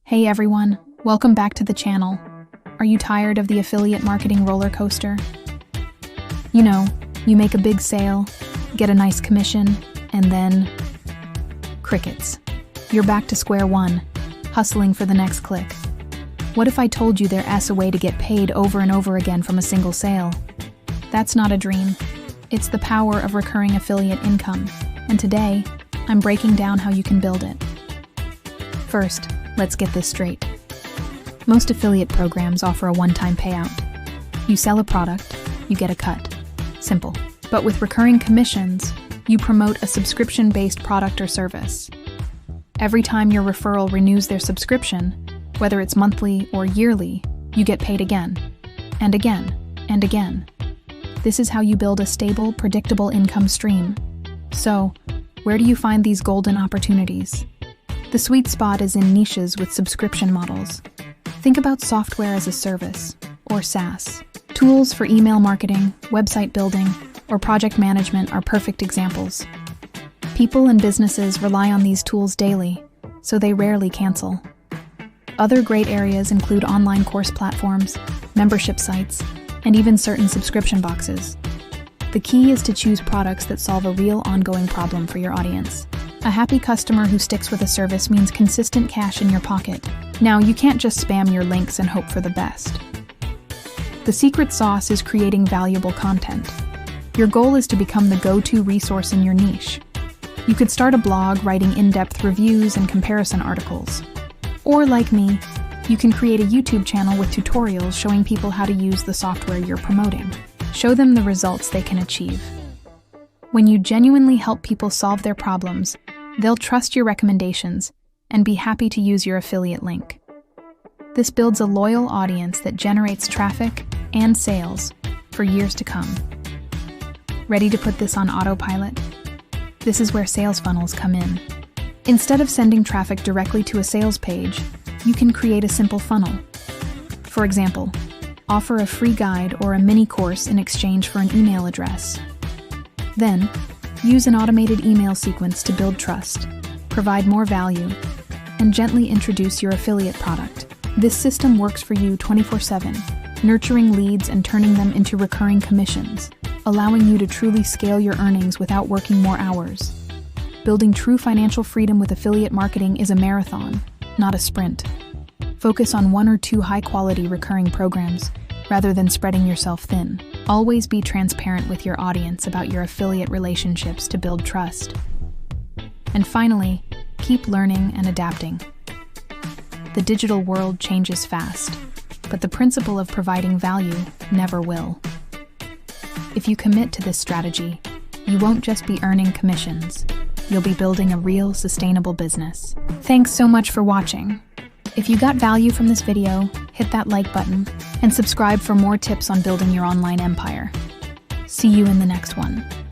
Hey everyone, welcome back to the channel. Are you tired of the affiliate marketing roller coaster? You know, you make a big sale, get a nice commission, and then crickets. You're back to square one, hustling for the next click. What if I told you there's a way to get paid over and over again from a single sale? That's not a dream. It's the power of recurring affiliate income, and today, I'm breaking down how you can build it. First, let's get this straight. Most affiliate programs offer a one-time payout. You sell a product, you get a cut. Simple. But with recurring commissions, you promote a subscription-based product or service. Every time your referral renews their subscription, whether it's monthly or yearly, you get paid again, and again, and again. This is how you build a stable, predictable income stream. So, where do you find these golden opportunities? The sweet spot is in niches with subscription models. Think about software as a service, or SaaS. Tools for email marketing, website building, or project management are perfect examples. People and businesses rely on these tools daily, so they rarely cancel. Other great areas include online course platforms, membership sites, and even certain subscription boxes. The key is to choose products that solve a real ongoing problem for your audience. A happy customer who sticks with a service means consistent cash in your pocket. Now, you can't just spam your links and hope for the best. The secret sauce is creating valuable content. Your goal is to become the go-to resource in your niche. You could start a blog writing in-depth reviews and comparison articles. Or, like me, you can create a YouTube channel with tutorials showing people how to use the software you're promoting. Show them the results they can achieve. When you genuinely help people solve their problems, they'll trust your recommendations and be happy to use your affiliate link. This builds a loyal audience that generates traffic and sales for years to come. Ready to put this on autopilot? This is where sales funnels come in. Instead of sending traffic directly to a sales page, you can create a simple funnel. For example, offer a free guide or a mini course in exchange for an email address. Then, use an automated email sequence to build trust, provide more value, and gently introduce your affiliate product. This system works for you 24/7, nurturing leads and turning them into recurring commissions, allowing you to truly scale your earnings without working more hours. Building true financial freedom with affiliate marketing is a marathon, not a sprint. Focus on one or two high-quality recurring programs, rather than spreading yourself thin. Always be transparent with your audience about your affiliate relationships to build trust. And finally, keep learning and adapting. The digital world changes fast, but the principle of providing value never will. If you commit to this strategy, you won't just be earning commissions. You'll be building a real, sustainable business. Thanks so much for watching. If you got value from this video, hit that like button and subscribe for more tips on building your online empire. See you in the next one.